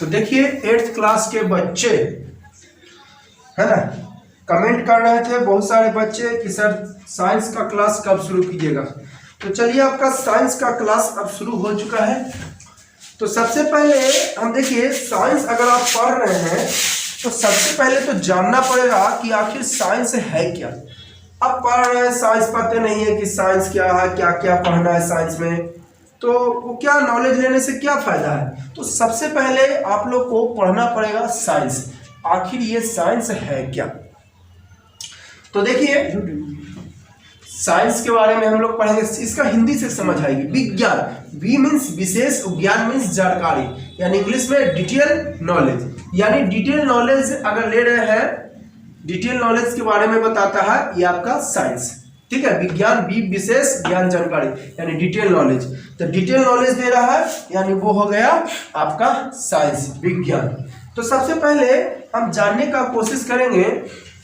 तो देखिए 8th class के बच्चे है ना कमेंट कर रहे थे बहुत सारे बच्चे कि सर साइंस का क्लास कब शुरू कीजिएगा। तो चलिए आपका साइंस का क्लास अब शुरू हो चुका है। तो सबसे पहले हम देखिए साइंस अगर आप पढ़ रहे हैं तो सबसे पहले तो जानना पड़ेगा कि आखिर साइंस है क्या। आप पढ़ रहे हैं साइंस, पता नहीं है कि साइंस क्या है, क्या क्या पढ़ना है साइंस में, तो वो क्या नॉलेज लेने से क्या फायदा है। तो सबसे पहले आप लोग को पढ़ना पड़ेगा साइंस, आखिर ये साइंस है क्या। तो देखिए साइंस के बारे में हम लोग पढ़ेंगे, इसका हिंदी से समझ आएगी। विज्ञान, वी मीन्स विशेष, ज्ञान मीन्स जानकारी, यानी इंग्लिश में डिटेल नॉलेज। यानी डिटेल नॉलेज अगर ले रहे हैं, डिटेल नॉलेज के बारे में बताता है ये आपका साइंस, ठीक है। विज्ञान, वी विशेष, ज्ञान जानकारी यानी डिटेल नॉलेज। तो डिटेल नॉलेज दे रहा है यानी वो हो गया आपका साइंस, विज्ञान। तो सबसे पहले हम जानने का कोशिश करेंगे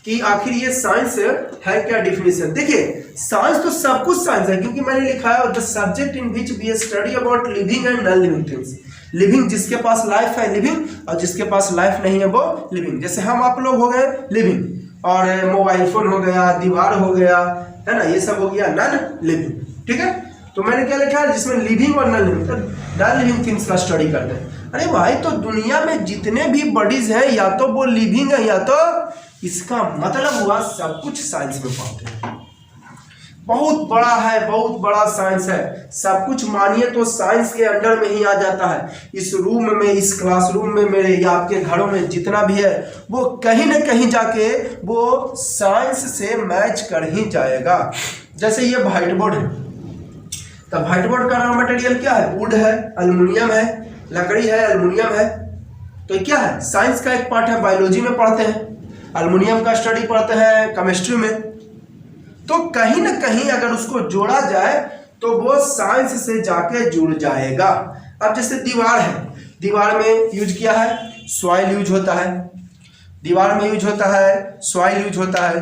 कि आखिर ये साइंस है क्या। डिफिनेशन देखिए, साइंस तो सब कुछ साइंस है, क्योंकि मैंने लिखा है the subject in which we study about living and non living things. Living जिसके पास लाइफ है लिविंग, और जिसके पास लाइफ नहीं है वो लिविंग। जैसे हम आप लोग हो गए लिविंग, और मोबाइल फोन हो गया, दीवार हो गया, है ना, ये सब हो गया नॉन लिविंग, ठीक है। तो मैंने क्या लिखा है जिसमें लिविंग और non living, non living things का स्टडी करते हैं। अरे भाई, तो दुनिया में जितने भी बॉडीज है या तो वो लिविंग है या तो, इसका मतलब हुआ सब कुछ साइंस में पाते हैं। बहुत बड़ा है, बहुत बड़ा साइंस है, सब कुछ मानिए तो साइंस के अंडर में ही आ जाता है। इस रूम में, इस क्लासरूम में मेरे या आपके घरों में जितना भी है वो कहीं ना कहीं जाके वो साइंस से मैच कर ही जाएगा। जैसे ये व्हाइट बोर्ड है, तो व्हाइट बोर्ड का रॉ मटेरियल क्या है, वुड है, एल्युमिनियम है, लकड़ी है, एल्युमिनियम है। तो ये क्या है, साइंस का एक पार्ट है, बायोलॉजी में पढ़ते हैं, एल्युमिनियम का स्टडी पढ़ते हैं केमिस्ट्री में। तो कहीं ना कहीं अगर उसको जोड़ा जाए तो वो साइंस से जाके जुड़ जाएगा। अब जैसे दीवार है, दीवार में यूज किया है, सॉइल यूज होता है, दीवार में यूज होता है, सॉइल यूज होता है।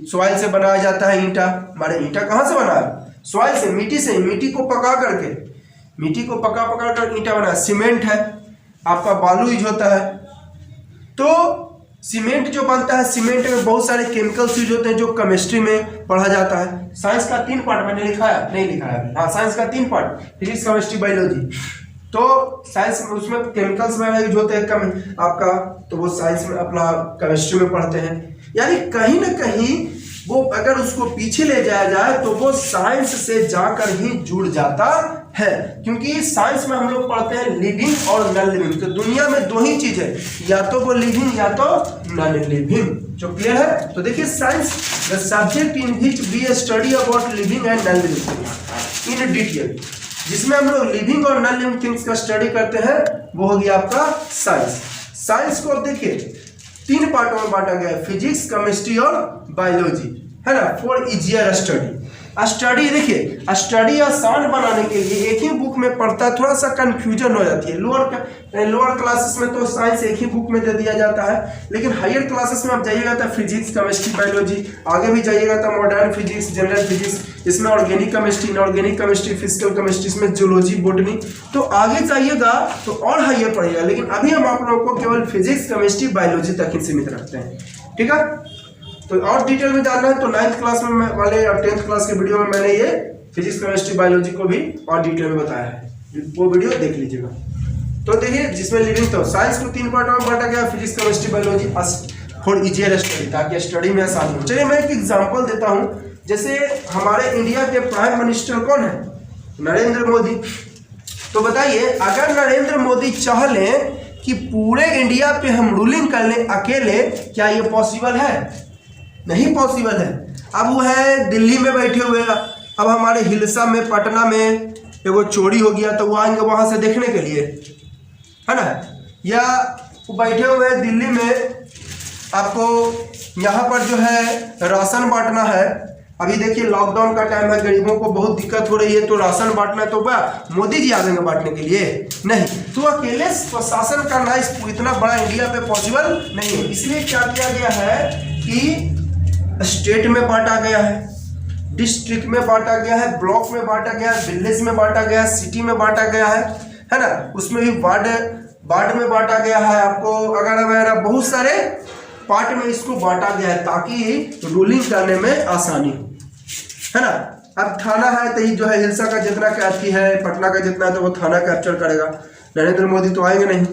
सॉइल से बनाया जाता है ईंटा। हमारे ईंटा कहाँ से बना है, सॉइल से, मिट्टी से, मिट्टी को पका करके, मिट्टी को पका कर ईंटा बना। सीमेंट है, आपका बालू यूज होता है। तो सीमेंट जो बनता है, सीमेंट में बहुत सारे केमिकल्स यूज होते हैं जो केमिस्ट्री में पढ़ा जाता है। साइंस का 3 पार्ट मैंने लिखा है, नहीं लिखा है, हाँ, साइंस का 3 पार्ट, फिजिक्स, केमिस्ट्री, बायोलॉजी। तो साइंस में उसमें केमिकल्स में यूज होते हैं कम आपका, तो वो साइंस में अपना केमिस्ट्री में पढ़ते हैं। यानी कहीं ना कहीं वो अगर उसको पीछे ले जाया जाए तो वो साइंस से जाकर ही जुड़ जाता है, क्योंकि साइंस में हम लोग पढ़ते हैं लिविंग और नॉन लिविंग। तो दुनिया में 2 ही चीज है, या तो वो लिविंग या तो नॉन लिविंग। जो क्लियर है, तो देखिए science the subject in which we study about living and non living things in detail, जिसमें हम लोग लिविंग और नॉन लिविंग थिंग्स का स्टडी करते हैं, वो हो गया आपका साइंस। साइंस को देखिए 3 पार्टों में बांटा गया है, फिजिक्स, केमिस्ट्री और बायोलॉजी, है ना, फॉर इजियर स्टडी। स्टडी देखिए, स्टडी आसान बनाने के लिए एक ही बुक में पढ़ता है, थोड़ा सा कंफ्यूजन हो जाती है। लोअर क्लासेस में तो साइंस एक ही बुक में दे दिया जाता है, लेकिन हायर क्लासेस में आप जाइएगा तो फिजिक्स, केमिस्ट्री, बायोलॉजी, आगे भी जाइएगा तो मॉडर्न फिजिक्स, जनरल फिजिक्स, इसमें organic chemistry, inorganic chemistry, physical chemistry, इसमें जूलॉजी, बॉटनी। तो आगे जाइएगा तो और हायर पढ़ेगा, लेकिन अभी हम आप लोगों को केवल फिजिक्स, केमिस्ट्री, बायोलॉजी तक ही सीमित रखते हैं, ठीक है। तो और डिटेल में जानना है तो 9th क्लास में वाले और 10th क्लास के वीडियो में मैंने ये फिजिक्स, केमिस्ट्री, बायोलॉजी को भी और डिटेल में बताया है, वो वीडियो देख लीजिएगा। तो देखिए जिसमें लिविंग, तो साइंस को 3 पार्टों में बांटा गया, physics, chemistry, biology for easier study, ताकि स्टडी में आसानी हो। चलिए मैं एक एग्जांपल देता हूँ। जैसे हमारे इंडिया के प्राइम मिनिस्टर कौन है, नरेंद्र मोदी। तो बताइए अगर नरेंद्र मोदी चाह लें कि पूरे इंडिया पे हम रूलिंग कर लें अकेले, क्या ये पॉसिबल है? नहीं पॉसिबल है। अब वो है दिल्ली में बैठे हुए, अब हमारे हिलसा में, पटना में एगो चोरी हो गया तो वो आएंगे वहां से देखने के लिए, है ना, या वो बैठे हुए हैं दिल्ली में, आपको यहाँ पर जो है राशन बांटना है। अभी देखिए लॉकडाउन का टाइम है, गरीबों को बहुत दिक्कत हो रही है, तो राशन बांटना, तो वह मोदी जी आ जाएंगे बांटने के लिए? नहीं। तो अकेले प्रशासन करना इतना बड़ा इंडिया पे पॉसिबल नहीं है। इसलिए क्या किया गया है कि स्टेट में बांटा गया है, डिस्ट्रिक्ट में बांटा गया है, ब्लॉक में बांटा गया है, विलेज में बांटा गया है, सिटी में बांटा गया है ना। उसमें भी पार्ट में बांटा गया है, आपको अगर वगैरह बहुत सारे पार्ट में इसको बांटा गया है ताकि रूलिंग करने में आसानी हो, है ना। अब थाना है तो ये जो है हिलसा का जितना कैप्चर है, पटना का जितना है तो वो थाना कैप्चर करेगा, नरेंद्र मोदी तो आएंगे नहीं,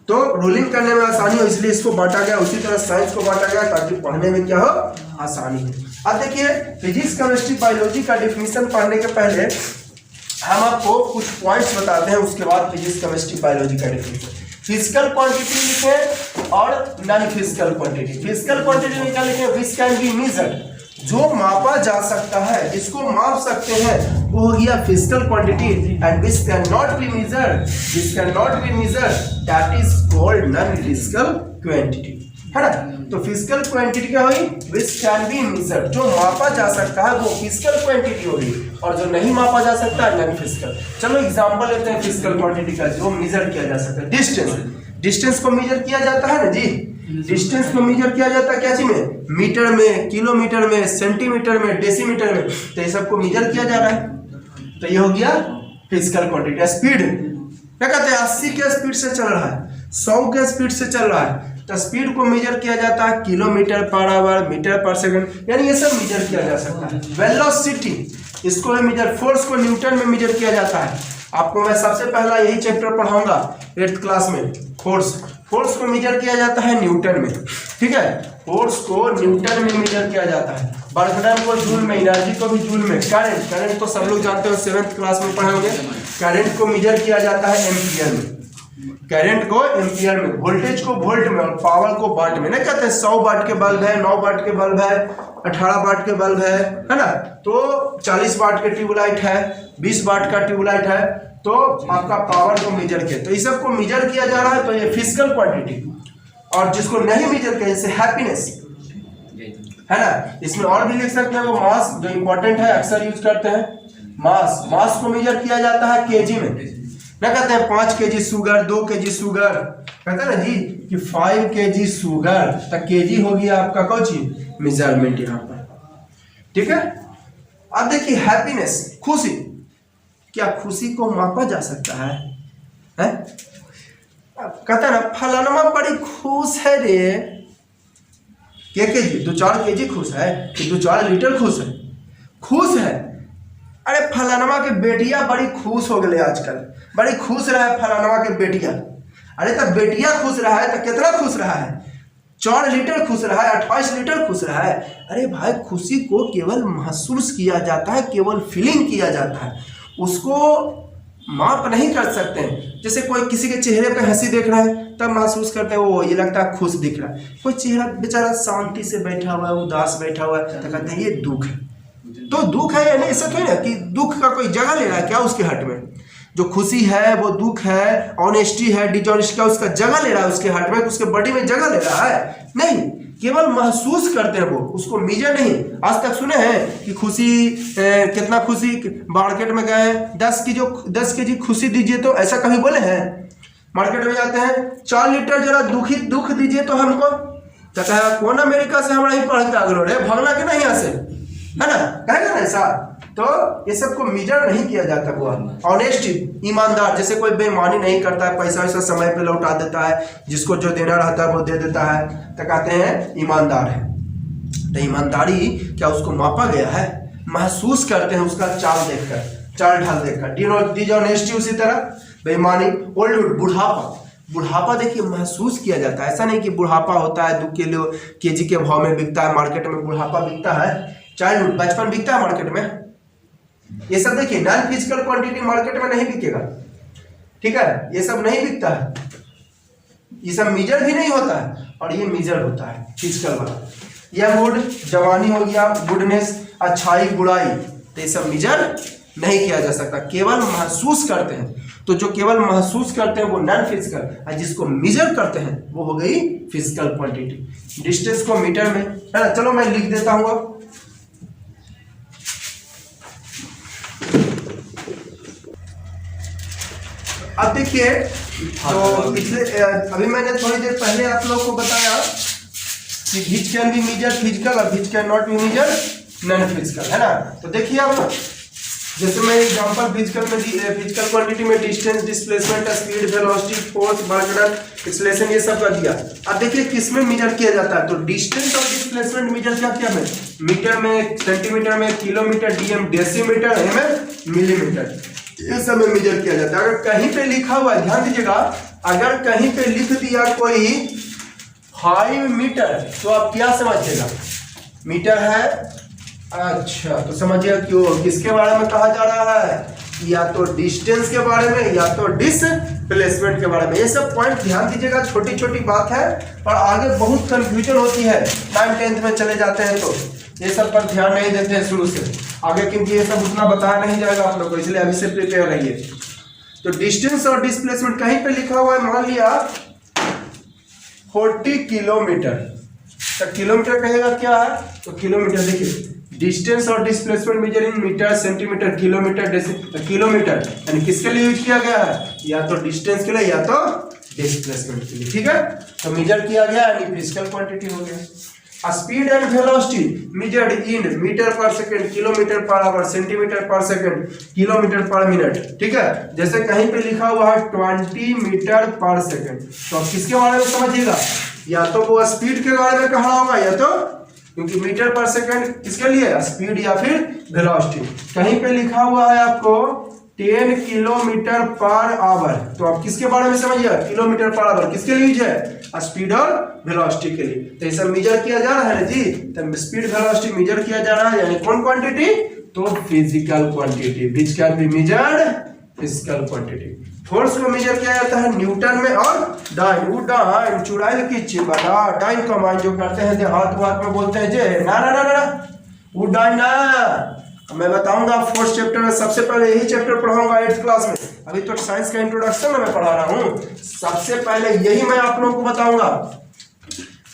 तो रूलिंग करने में आसानी हो इसलिए इसको बांटा गया। उसी तरह साइंस को बांटा गया ताकि पढ़ने में क्या हो, आसानी हो। अब देखिए फिजिक्स केमिस्ट्री बायोलॉजी का डिफिनीशन पढ़ने के पहले हम आपको कुछ पॉइंट्स बताते हैं, उसके बाद फिजिक्स केमिस्ट्री बायोलॉजी का डिफिनीशन। फिजिकल क्वांटिटी लिखे और non physical quantity. Physical quantity में क्या लिखे, विच कैन बी मेजर्ड, जो मापा जा सकता है, जिसको माप सकते हैं वो हो गया physical quantity. And which can not be measured, which can not be measured that is called non physical quantity, है ना। तो फिजिकल क्वांटिटी क्या हुई, विच कैन बी मेजर्ड, जो मापा जा सकता है वो फिजिकल क्वांटिटी होगी, और जो नहीं मापा जा सकता है नॉन फिजिकल। चलो एग्जांपल लेते हैं फिजिकल क्वांटिटी का जो मेजर किया जा सकता है। डिस्टेंस, डिस्टेंस को मेजर किया जाता है ना जी, डिस्टेंस को मेजर किया जाता है क्या चीज में, मीटर में, किलोमीटर में, सेंटीमीटर में, डेसीमीटर में, तो ये सबको मेजर किया जा रहा है, तो ये हो गया फिजिकल क्वांटिटी। स्पीड क्या कहते हैं, 80 के स्पीड से चल रहा है, 100 के स्पीड से चल रहा है, तो स्पीड को मेजर किया जाता है kilometre per our, metre per second, यानी ये सब मेजर किया जा सकता है। वेलोसिटी, इसको मेजर, फोर्स को न्यूटन में मेजर किया जाता है। आपको मैं सबसे पहला यही चैप्टर पढ़ाऊंगा 8th क्लास में, फोर्स। फोर्स को मेजर किया जाता है न्यूटन में, ठीक है, फोर्स को न्यूटन में मेजर किया जाता है। वर्क डन को जूल में, एनर्जी को भी जूल में। करंट, करंट तो सब लोग जानते हो, 7th क्लास में पढ़े होंगे। करंट को मेजर किया जाता है एम्पियर में, करंट को एम्पियर में, वोल्टेज को वोल्ट में, और पावर को वाट में। नहीं कहते हैं 100 वाट के बल्ब है, 9 वाट के बल्ब है, 18 वाट के बल्ब है ना, तो 40 वाट के ट्यूबलाइट है, 20 वाट का ट्यूबलाइट है, तो आपका पावर को मेजर किया, तो इस सब को मेजर किया जा रहा है, तो ये फिजिकल क्वांटिटी। और जिसको नहीं मेजर किया जैसे हैप्पीनेस, है ना, इसमें और भी लिख सकते हैं वो मास, जो इंपॉर्टेंट है अक्सर यूज करते हैं, मास। मास को मेजर किया जाता है केजी में, ना कहते हैं 5 kg शुगर, 2 kg शुगर, कहते हैं ना जी कि 5 kg शुगर, तो केजी हो गया आपका कौन चीज, मेजरमेंट यहाँ पर, ठीक है। अब देखिए हैप्पीनेस, खुशी, क्या खुशी को मापा जा सकता है, कहता है ना फलाना बड़ी खुश है रे, के जी 2-4 kg खुश है कि 2-4 लीटर खुश है, खुश है। अरे फलानमा के बेटिया बड़ी खुश हो गए आजकल, बड़ी खुश रहा है फलानमा के बेटिया। अरे तो बेटिया खुश रहा है तो कितना खुश रहा है, 4 लीटर खुश रहा है, 28 लीटर खुश रहा है। अरे भाई खुशी को केवल महसूस किया जाता है, केवल फीलिंग किया जाता है, उसको माप नहीं कर सकते हैं। जैसे कोई किसी के चेहरे पे हंसी देख रहा है तब महसूस करते हैं वो ये लगता है खुश दिख रहा है, कोई चेहरा बेचारा शांति से बैठा हुआ है, उदास बैठा हुआ है, तो कहते हैं ये दुख है। तो दुख है यानी ऐसा थोड़ी ना कि दुख का कोई जगह ले रहा है क्या उसके हार्ट में, जो खुशी है वो दुख है, ऑनेस्टी है, डिसऑनेस्टी का उसका जगह ले रहा है उसके हार्ट में, उसके बॉडी में जगह ले रहा है नहीं, केवल महसूस करते हैं वो, उसको मेजर नहीं। आज तक सुने हैं कि खुशी कितना खुशी, मार्केट में गए 10 kg खुशी दीजिए, तो ऐसा कभी बोले हैं? मार्केट में जाते हैं 4 लीटर जरा दुख दीजिए तो हमको, कहता है कौन अमेरिका से हमारा ही पढ़ के आगे रे भागना के नहीं यहाँ से, है ना, कहेगा ना ऐसा। तो ये सब को मेजर नहीं किया जाता। वो ऑनेस्ट, ईमानदार, जैसे कोई बेईमानी नहीं करता है, पैसा वैसा समय पे लौटा देता है, जिसको जो देना रहता है वो दे देता है, तो कहते हैं ईमानदार है। तो ईमानदारी क्या उसको मापा गया है? महसूस करते हैं उसका चाल देखकर, चाल ढाल देखकर। डिसऑनेस्टी उसी तरह, बेईमानी। ओल्ड, बुढ़ापा देखिए महसूस किया जाता है, ऐसा नहीं कि बुढ़ापा होता है 2 किलो केजी के भाव में बिकता है मार्केट में, बुढ़ापा बिकता है। चाइल्डहुड, बचपन बिकता है मार्केट में। ये सब देखिए नॉन फिजिकल क्वांटिटी मार्केट में नहीं बिकेगा, ठीक है, ये सब नहीं बिकता है, ये सब मेजर भी नहीं होता है, और ये मेजर होता है फिजिकल वाला। यह गुड, जवानी हो गया, गुडनेस, अच्छाई, बुराई, तो ये सब मेजर नहीं किया जा सकता, केवल महसूस करते हैं। तो जो केवल महसूस करते हैं वो नॉन फिजिकल, और जिसको मेजर करते हैं वो हो गई फिजिकल क्वांटिटी। डिस्टेंस को मीटर में, है ना, चलो मैं लिख देता हूँ अब देखिए। तो पिछले अभी मैंने थोड़ी देर पहले आप लोगों को बताया कि which can be measure physical और which can not be measure non physical, है ना। तो देखिए अब जैसे मैं एग्जांपल फिजिकल क्वांटिटी में distance, displacement, speed, velocity, force, work done, acceleration ये सब कर दिया। अब देखिए किस में मेजर किया जाता है, तो डिस्टेंस और डिस्प्लेसमेंट मेजर क्या में, मीटर में, सेंटीमीटर में, kilometre, DM decimetre, MM, millimetre, ये सब में मेजर किया जाता है। अगर कहीं पे लिखा हुआ, ध्यान दीजिएगा, अगर कहीं पे लिख दिया कोई 5 मीटर तो आप क्या समझिएगा, मीटर है, अच्छा तो समझिए क्यों, किसके बारे में कहा जा रहा है, या तो डिस्टेंस के बारे में या तो डिस्प्लेसमेंट के बारे में। ये सब पॉइंट ध्यान दीजिएगा, छोटी छोटी बात है और आगे बहुत कंफ्यूजन होती है, 9th 10th में चले जाते हैं तो ये सब पर ध्यान नहीं देते हैं शुरू से आगे, क्योंकि ये सब उतना बताया नहीं जाएगा आप लोग को, इसलिए अभी से प्रिपेयर रहिए। तो डिस्टेंस और डिस्प्लेसमेंट कहीं पे लिखा हुआ है, मान लिया 40 किलोमीटर, तो किलोमीटर कहेगा क्या है, तो किलोमीटर, देखिए डिस्टेंस और displacement measure in metre, centimetre, kilometre, kilometre यानी किसके लिए यूज किया गया है, या तो डिस्टेंस के लिए या तो डिस्प्लेसमेंट के लिए, ठीक है। तो मेजर किया गया यानी फिजिकल क्वांटिटी हो गया। Speed and velocity measured in metre per second, kilometre per hour, centimetre per second, kilometre per minute, ठीक है। जैसे कहीं पे लिखा हुआ है 20 मीटर पर सेकंड, तो आप किसके बारे में समझिएगा, या तो वो स्पीड के बारे में कहा होगा, या तो क्योंकि मीटर पर सेकंड किसके लिए, स्पीड या फिर वेलोसिटी। कहीं पे लिखा हुआ है आपको 10 किलोमीटर पर आवर, तो आप किसके बारे में समझिए, किलोमीटर पर आवर किसके लिए यूज है, स्पीड और वेलोसिटी के लिए। तो ये सब मेजर किया जा रहा है ना जी, तो स्पीड वेलोसिटी मेजर किया जा रहा है, यानी कौन क्वांटिटी, तो physical quantity, which can be measured physical quantity. Force को मेजर किया जाता है न्यूटन में और डाइन, वो डाइन चुड़ैल की चिबड़ा, डाइन कमांड जो करते हैं हाथ वाथ में बोलते हैं जे, ना ना ना ना वो डाइन ना, मैं बताऊंगा 4th चैप्टर में, सबसे पहले यही चैप्टर पढ़ाऊंगा 8th क्लास में, अभी तो साइंस का इंट्रोडक्शन में मैं पढ़ा रहा हूँ, सबसे पहले यही मैं आप लोगों को बताऊंगा,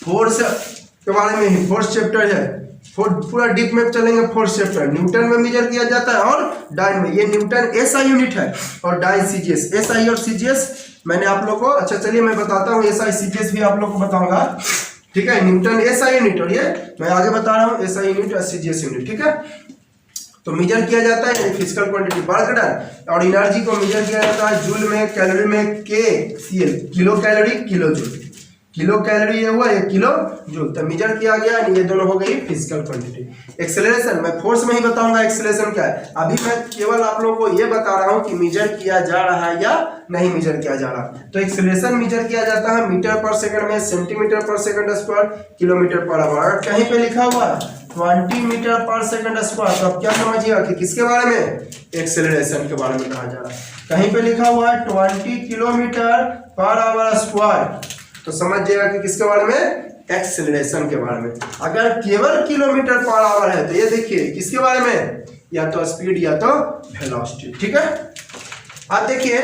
फोर्स के बारे में ही 4th चैप्टर है, पूरा डीप में चलेंगे। 4th चैप्टर न्यूटन में मेजर किया जाता है और डाइन में, ये न्यूटन एसआई यूनिट है और डाइन सीजीएस, एसआई और सीजीएस मैंने आप लोग को, अच्छा चलिए मैं बताता हूँ, एसआई सीजीएस भी आप लोग को बताऊंगा, ठीक है। न्यूटन एसआई यूनिट और ये मैं आगे बता रहा हूँ एसआई यूनिट और सीजीएस यूनिट, ठीक है। तो मेजर किया जाता है फिजिकल क्वांटिटी, वर्क डन, और एनर्जी को मेजर किया जाता है जूल में, कैलोरी में, K CL, kilo calorie kilo joule, kilo calorie ये हुआ, ये किलो जूल, तो मेजर किया गया, ये दोनों हो गई फिजिकल क्वांटिटी। एक्सेलरेशन मैं फोर्स में ही बताऊंगा एक्सेलरेशन क्या है, अभी मैं केवल आप लोगों को ये बता रहा हूँ कि मेजर किया जा रहा है या नहीं मेजर किया जा रहा। तो एक्सेलरेशन मेजर किया जाता है मीटर पर सेकंड में, centimetre per second square, kilometre per our. अगर कहीं पे लिखा हुआ है 20 मीटर पर सेकंड स्क्वायर, तो आप क्या समझिएगा कि किसके बारे में, एक्सेलरेशन के बारे में कहा जा रहा है। कहीं पे लिखा हुआ है 20 किलोमीटर पर आवर स्क्वायर, तो समझिएगा कि किसके बारे में, एक्सेलरेशन के बारे में। अगर केवल किलोमीटर पर आवर है तो ये देखिए किसके बारे में, या तो स्पीड या तो वेलोसिटी, ठीक है। अब देखिए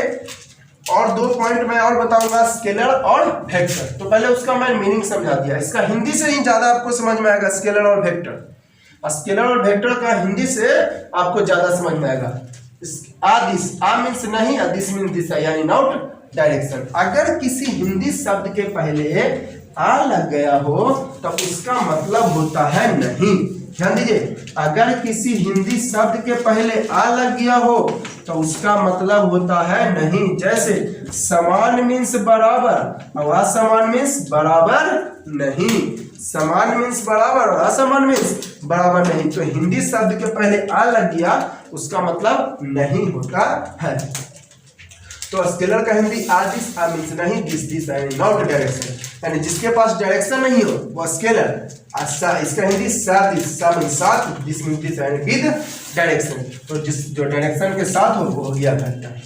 और 2 पॉइंट मैं और बताऊंगा, स्केलर और वेक्टर। तो पहले उसका मैं मीनिंग समझा दिया, इसका हिंदी से ही ज्यादा आपको समझ में आएगा, स्केलर और वेक्टर। स्केलर और वेक्टर का हिंदी से आपको ज्यादा समझ में आएगा। दिस, आ मीन्स नहीं, दिस मीन्स दिशा, यानी नॉट डायरेक्शन। अगर किसी हिंदी शब्द के पहले आ लग गया हो तो उसका मतलब होता है नहीं। ध्यान दीजिए, अगर किसी हिंदी शब्द के पहले आ लग गया हो तो उसका मतलब होता है नहीं। जैसे समान मीन्स बराबर और असमान मीन्स बराबर नहीं, समान मीन्स बराबर और असमान मीन्स बराबर नहीं। तो हिंदी शब्द के पहले आ लग गया उसका मतलब नहीं होता है। तो स्केलर का हिंदी दिस, आ मीन्स नहीं, दिस यानी नॉट डायरेक्शन, यानी जिसके पास डायरेक्शन नहीं हो वो स्केलर। इसका हिंदी दिस, साथ, दिस मीन्स दिस यानी विद डायरेक्शन। तो जिस जो डायरेक्शन के साथ हो वो हो गया वेक्टर,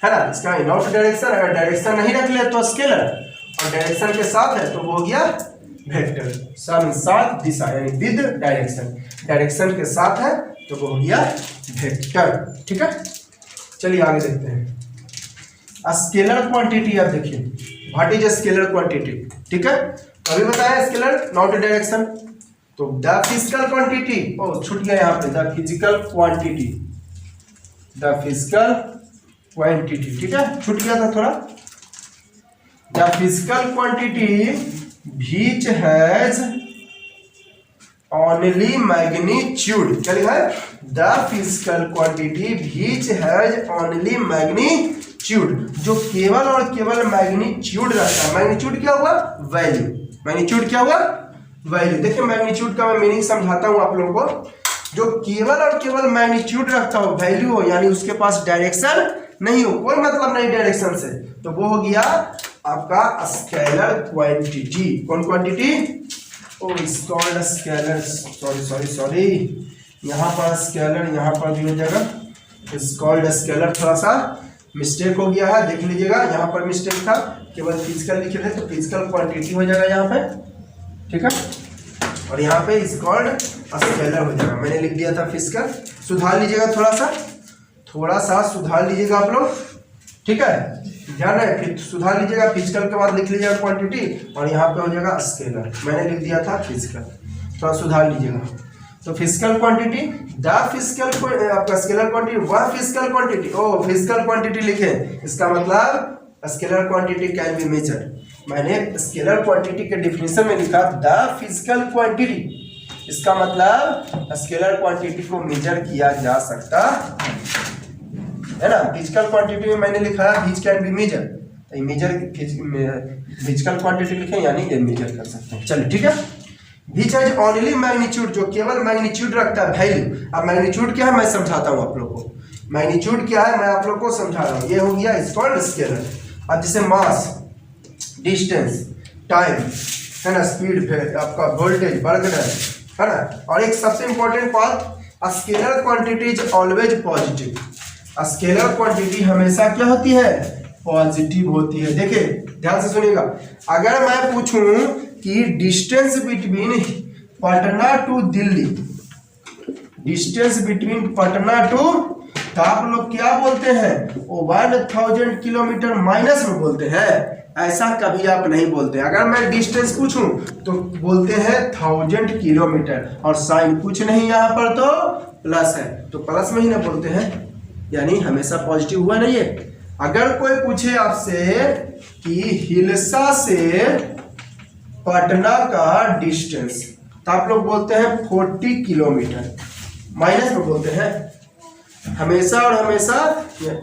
है ना। इसका नॉट डायरेक्शन, अगर डायरेक्शन नहीं रख ले तो स्केलर, और डायरेक्शन के साथ है तो वो हो गया वेक्टर। साथ, दिशा यानी विद डायरेक्शन, डायरेक्शन के साथ है तो वो हो गया वेक्टर, ठीक है। चलिए आगे देखते हैं स्केलर क्वांटिटी। आप देखिए व्हाट इज स्केलर क्वांटिटी, ठीक है। अभी बताया स्केलर नॉट डायरेक्शन। तो द फिजिकल क्वांटिटी, ओ छूट गया यहाँ पे, the physical quantity, the physical quantity, ठीक है, छूट गया था थोड़ा। The physical quantity which has only magnitude, क्या लिखा है? The physical quantity which has only magnitude, जो केवल और केवल मैग्नीट्यूड रहता है। मैग्नीट्यूड क्या हुआ? वैल्यू। मैग्नीट्यूड क्या हुआ? वैल्यू। देखिए मैग्नीट्यूड का मैं मीनिंग समझाता हूं आप लोगों को। जो केवल और केवल मैग्नीट्यूड रखता हो, वैल्यू हो, यानी उसके पास डायरेक्शन नहीं हो, कोई मतलब नहीं डायरेक्शन से, तो वो हो गया आपका स्केलर क्वांटिटी। कौन quantity? Oh is called scalar, sorry यहाँ पर स्केलर, यहाँ पर भी हो जाएगा इज कॉल्ड स्केलर। थोड़ा सा मिस्टेक हो गया है, देख लीजिएगा, यहाँ पर मिस्टेक था, केवल फिजिकल लिखे थे तो फिजिकल क्वांटिटी हो जाएगा यहाँ पे, ठीक है, और यहाँ पे इज कॉल्ड स्केलर हो जाएगा। मैंने लिख दिया था फिजिकल, सुधार लीजिएगा, थोड़ा सा सुधार लीजिएगा आप लोग, ठीक है, ध्यान है, फिर सुधार लीजिएगा, फिजिकल के बाद लिख लीजिएगा क्वांटिटी और यहाँ पे हो जाएगा स्केलर। मैंने लिख दिया था फिजिकल, थोड़ा सुधार लीजिएगा। तो फिजिकल क्वांटिटी, द फिजिकल, आपका स्केलर क्वांटिटी, वह फिजिकल क्वांटिटी, ओ फिजिकल क्वांटिटी लिखे, इसका मतलब scalar quantity can be measured. मैंने स्केलर क्वांटिटी के डिफिनेशन में लिखा द फिजिकल क्वांटिटी, इसका मतलब स्केलर क्वांटिटी को मेजर किया जा सकता है ना। फिजिकल क्वांटिटी में मैंने लिखा है विच कैन बी मेजर, तो मेजर फिजिकल क्वांटिटी लिखे यानी ये मेजर कर सकते हैं। चलिए ठीक है। विच हैज ओनली मैग्नीट्यूड, जो केवल मैग्नीट्यूड रखता है, वैल्यू। अब मैग्नीट्यूड क्या है मैं समझाता हूँ आप लोग को। मैग्नीट्यूड क्या है मैं आप लोग को समझा रहा हूँ। ये हो गया इज कॉल्ड स्केलर। अब जैसे मास, डिस्टेंस, टाइम है ना, स्पीड, आपका वोल्टेज, वर्क डन है ना, और एक सबसे इंपॉर्टेंट बात, scalar quantity is always positive. Scalar quantity हमेशा क्या होती है? पॉजिटिव होती है। देखिए ध्यान से सुनिएगा, अगर मैं पूछूं कि distance between Patna to Delhi, distance between Patna to, तो आप लोग क्या बोलते हैं? 1000 किलोमीटर माइनस में बोलते हैं, ऐसा कभी आप नहीं बोलते। अगर मैं डिस्टेंस पूछूं तो बोलते हैं 1000 किलोमीटर, और साइन कुछ नहीं यहाँ पर तो प्लस है, तो प्लस में ही ना बोलते हैं, यानी हमेशा पॉजिटिव हुआ नहीं है। अगर कोई पूछे आपसे कि हिलसा से पटना का डिस्टेंस, तो आप लोग बोलते हैं 40 किलोमीटर, माइनस में बोलते हैं हमेशा, और हमेशा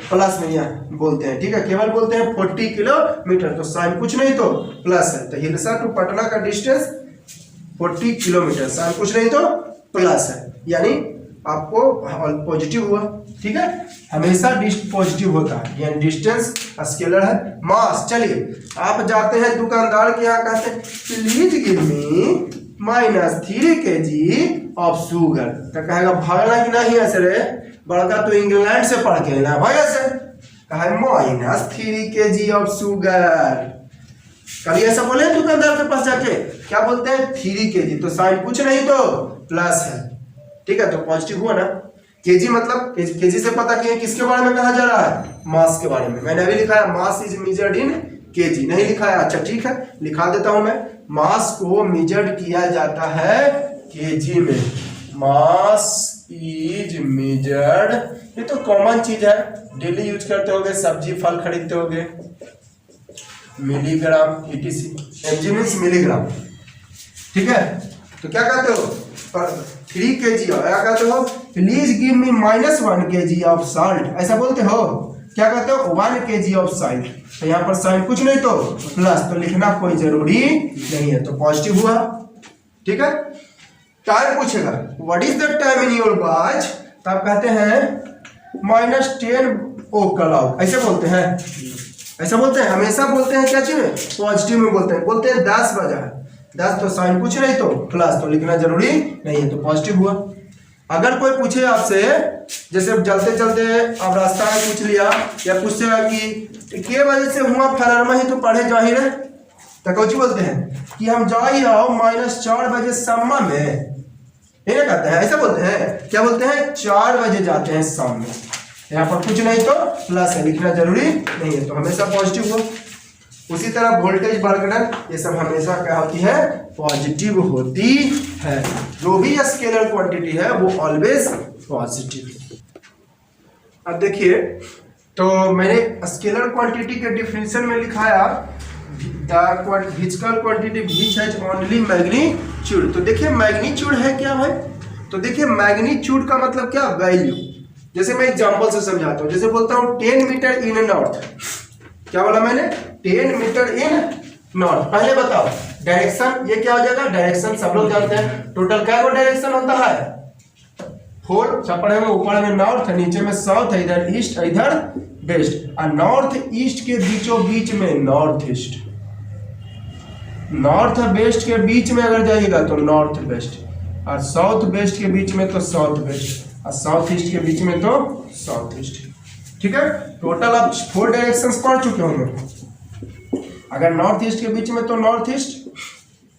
प्लस में यहाँ बोलते हैं, ठीक है, केवल बोलते हैं 40 किलोमीटर, तो साइन कुछ नहीं तो प्लस है, तो हिलसा टू पटना का डिस्टेंस 40 किलोमीटर, साइन कुछ नहीं तो प्लस है, यानी आपको पॉजिटिव हुआ, ठीक है, हमेशा पॉजिटिव होता है, यानी डिस्टेंस स्केलर है। मास, चलिए आप जाते हैं दुकानदार के यहाँ, कहते हैं please give me -3 kg of sugar, तो कहेगा भागना कि नहीं ऐसे रे, बड़का तो इंग्लैंड से पढ़ के ना भाई, ऐसे कहा -3 kg ऑफ शुगर। कभी ऐसा बोले दुकानदार के पास जाके, क्या बोलते हैं? 3 kg, तो साइन कुछ नहीं तो प्लस है, ठीक है, तो पॉजिटिव हुआ ना। केजी मतलब केजी से पता किया किसके बारे में कहा जा रहा है? मास के बारे में। मैंने अभी लिखा है mass is measured in KG, नहीं लिखा है, अच्छा ठीक है लिखा देता हूं मैं। मास को मेजर्ड किया जाता है केजी में, मास इज मेजर्ड, ये तो कॉमन चीज है, डेली यूज करते होगे, सब्जी फल खरीदते होगे, मिलीग्राम, एमजी मीन्स मिलीग्राम, ठीक है, तो क्या कहते हो? 3 kg, क्या कहते हो? Please give me -1 kg of salt, ऐसा बोलते हो? क्या कहते हो? 1 kg ऑफ साल्ट, तो यहाँ पर साइन कुछ नहीं तो प्लस, तो लिखना कोई जरूरी नहीं है, तो पॉजिटिव हुआ, ठीक है। टाइम पूछेगा, what is the time in your watch, तो आप कहते हैं -10 o'clock, ऐसे बोलते हैं, ऐसा बोलते हैं, हमेशा बोलते हैं क्या चीज में? पॉजिटिव में बोलते हैं 10 बजा है, 10 तो साइन कुछ नहीं तो प्लस, तो लिखना जरूरी नहीं है, तो पॉजिटिव हुआ। अगर कोई पूछे आपसे, जैसे चलते चलते आप रास्ता में पूछ लिया, या पूछेगा कि के वजह से हुआ फलाना ही तो पढ़े जाहिर है, तो कौची बोलते हैं कि हम जा ही आओ -4 बजे सम्मा में, ये ना कहते हैं, ऐसा बोलते हैं, क्या बोलते हैं? 4 बजे जाते हैं शाम में, यहाँ पर कुछ नहीं तो प्लस है, लिखना जरूरी नहीं है, तो हमेशा पॉजिटिव हो। उसी तरह वोल्टेज, वर्क डन, ये सब हमेशा क्या होती है? पॉजिटिव होती है। जो भी स्केलर क्वांटिटी है वो ऑलवेज पॉजिटिव। अब देखिए, तो मैंने स्केलर क्वांटिटी के डिफिनेशन में लिखाया the physical quantity which has only magnitude. तो देखिए मैग्नीट्यूड है क्या भाई, तो देखिए मैग्नीट्यूड का मतलब क्या, वैल्यू। जैसे मैं एग्जांपल से समझाता हूँ, जैसे बोलता हूँ 10 मीटर इन नॉर्थ, क्या बोला मैंने, 10 मीटर इन नॉर्थ। पहले बताओ डायरेक्शन, ये क्या हो जाएगा, डायरेक्शन सब लोग जानते हैं, टोटल क्या डायरेक्शन होता है, 4, छप्पड़ में ऊपर में नॉर्थ, नीचे में साउथ, इधर ईस्ट, इधर वेस्ट, और नॉर्थ ईस्ट के बीचों बीच में नॉर्थ ईस्ट, नॉर्थ वेस्ट के बीच में अगर जाइएगा तो नॉर्थ वेस्ट, और साउथ वेस्ट के बीच में तो साउथ वेस्ट, और साउथ ईस्ट के बीच में तो साउथ ईस्ट। ठीक है, टोटल आप 4 डायरेक्शंस पढ़ चुके होंगे। अगर नॉर्थ ईस्ट के बीच में तो नॉर्थ ईस्ट,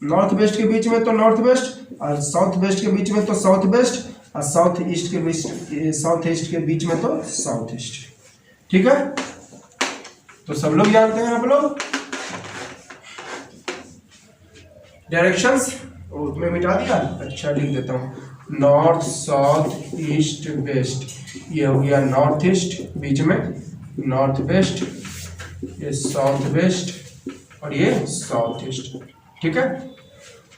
नॉर्थ वेस्ट के बीच में तो नॉर्थ वेस्ट, और साउथ वेस्ट के बीच में तो साउथ वेस्ट, और साउथ ईस्ट के बीच में तो साउथ ईस्ट। ठीक है, तो सब लोग जानते हैं आप लोग डायरेक्शंस, उसमें मिटा दिया, अच्छा लिख देता हूँ, नॉर्थ साउथ ईस्ट वेस्ट, ये हो गया नॉर्थ ईस्ट, बीच में नॉर्थ वेस्ट, ये साउथ वेस्ट, और ये साउथ ईस्ट। ठीक है,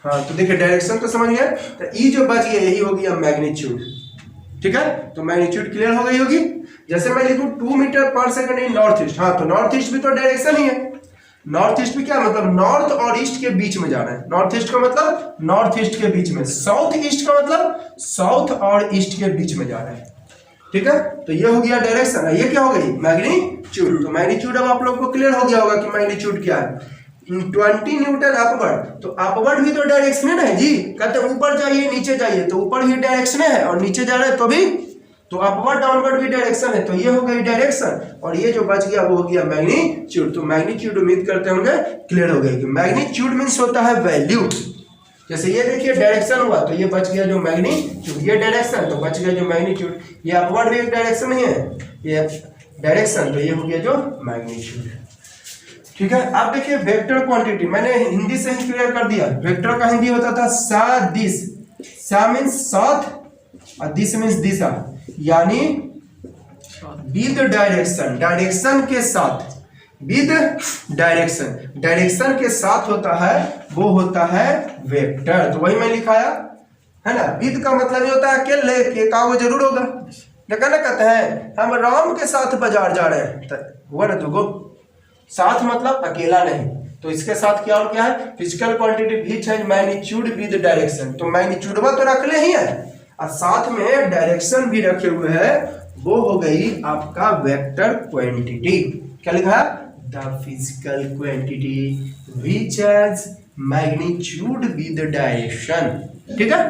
हाँ तो देखिए डायरेक्शन तो समझ गए, तो ई जो बच गया यही हो गया मैग्नीट्यूड। ठीक है, तो मैग्नीट्यूड क्लियर हो गई होगी। जैसे मैं लिखूं 2 metre per second in north east, हाँ तो नॉर्थ ईस्ट भी तो डायरेक्शन ही है। नॉर्थ ईस्ट भी क्या मतलब, नॉर्थ और ईस्ट के बीच में जाना है, नॉर्थ ईस्ट का मतलब नॉर्थ ईस्ट के बीच में, साउथ ईस्ट का मतलब साउथ और ईस्ट के बीच में जाना है। ठीक है, तो ये हो गया डायरेक्शन, ये क्या हो गई, मैग्नीट्यूड। तो मैग्नीट्यूड अब आप लोग को क्लियर हो गया होगा कि मैग्नीट्यूड क्या है। 20 न्यूटन अपवर्ड, तो अपवर्ड भी तो डायरेक्शन है ना जी, कहते हैं ऊपर जाइए नीचे जाइए, तो ऊपर भी डायरेक्शन है, और नीचे जा रहे हैं तो भी, तो अपवर्ड डाउनवर्ड भी डायरेक्शन है, तो ये हो गई डायरेक्शन, और ये जो बच गया वो हो गया मैग्नीट्यूड। तो मैग्नीट्यूड उम्मीद करते होंगे क्लियर हो गई कि मैग्नीट्यूड मींस होता है वैल्यू। जैसे ये देखिए डायरेक्शन हुआ तो ये बच गया जो मैग्नीट्यूड, ये डायरेक्शन तो बच गया जो मैग्नीट्यूड, ये अपवर्ड भी एक डायरेक्शन ही है, ये डायरेक्शन, तो ये हो गया जो मैग्नीट्यूड। ठीक है, अब देखिए वेक्टर क्वांटिटी मैंने हिंदी से ही क्लियर कर दिया। वेक्टर का हिंदी होता था सदिश, सा मीन्स साथ और दिस मीन्स दिशा, यानी विद डायरेक्शन, डायरेक्शन के साथ, विद डायरेक्शन, डायरेक्शन के साथ होता है वो होता है वेक्टर। तो वही मैं लिखाया है ना, विद का मतलब ये होता है अकेले, एक वो जरूर होगा। देखा ना, कहते हैं हम राम के साथ बाजार जा रहे हैं, हुआ ना दुगो, साथ मतलब अकेला नहीं, तो इसके साथ क्या और क्या है, physical quantity which has magnitude with direction, तो मैग्नीट्यूड तो रख ले ही है, और साथ में डायरेक्शन भी रखे हुए है, वो हो गई आपका वेक्टर क्वांटिटी। क्या लिखा है, the physical quantity which has magnitude with direction. ठीक है,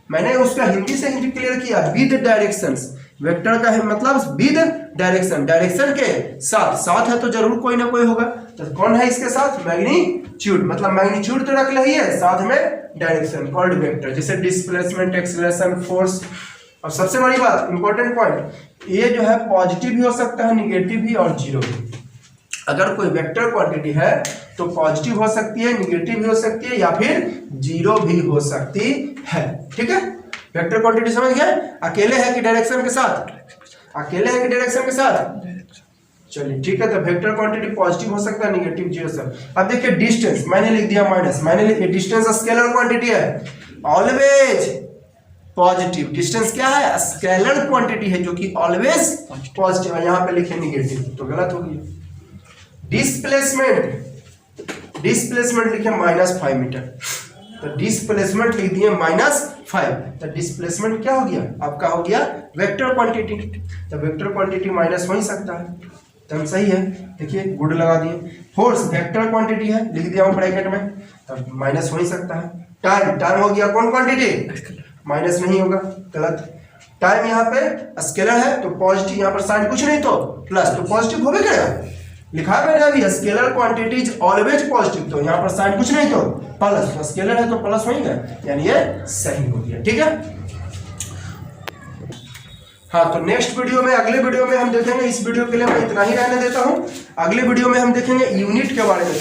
मैंने उसका हिंदी से हिंदी क्लियर किया, विद डायरेक्शंस, वेक्टर का है मतलब विद डायरेक्शन, डायरेक्शन के साथ, साथ है तो जरूर कोई ना कोई होगा, तो कौन है इसके साथ, मैग्नीट्यूड, मतलब मैग्नीट्यूड तो रख ले है, साथ में डायरेक्शन कॉल्ड वेक्टर, जैसे डिस्प्लेसमेंट, एक्सेलरेशन, फोर्स। और सबसे बड़ी बात, इंपॉर्टेंट पॉइंट, ये जो है पॉजिटिव भी हो सकता है, निगेटिव भी और जीरो भी। अगर कोई वेक्टर क्वांटिटी है तो पॉजिटिव हो सकती है, निगेटिव भी हो सकती है, या फिर जीरो भी हो सकती है। ठीक है, वेक्टर क्वांटिटी समझ गए, अकेले है कि डायरेक्शन के साथ, अकेले है कि डायरेक्शन के साथ, चलिए ठीक है। तो वेक्टर क्वांटिटी पॉजिटिव हो सकता है, निगेटिव, जीरो सब। अब देखिए डिस्टेंस मैंने लिख दिया माइनस, मैंने लिख, डिस्टेंस स्केलर क्वांटिटी है, ऑलवेज पॉजिटिव। डिस्टेंस क्या है, स्केलर क्वांटिटी है जो कि ऑलवेज पॉजिटिव है, यहाँ पे लिखे निगेटिव तो गलत हो गया। डिस्प्लेसमेंट, डिस्प्लेसमेंट लिखे -5 मीटर, तो डिस्प्लेसमेंट लिख दिए -5, तो डिस्प्लेसमेंट क्या हो गया आपका, हो गया वेक्टर क्वांटिटी, तो वेक्टर क्वांटिटी माइनस हो ही सकता है, तो हम सही है, देखिए गुड लगा दिए। फोर्स वेक्टर क्वांटिटी है, लिख दिया हूँ ब्रैकेट में, तो माइनस हो ही सकता है। टाइम, टाइम हो गया कौन क्वांटिटी, माइनस नहीं होगा, गलत। टाइम यहाँ पे स्केलर है तो पॉजिटिव, यहाँ पर साइन कुछ नहीं तो प्लस, तो पॉजिटिव हो भी करेगा, लिखा है मैंने अभी, scalar quantity is always positive, तो यहाँ पर साइन कुछ नहीं तो प्लस, तो स्केलर है तो प्लस हो ही गया, यानी ये सही हो गया। ठीक है, हाँ तो नेक्स्ट वीडियो में, अगले वीडियो में हम देखेंगे, इस वीडियो के लिए मैं इतना ही रहने देता हूँ, अगले वीडियो में हम देखेंगे यूनिट के बारे में,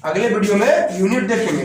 अगले वीडियो में यूनिट देखेंगे।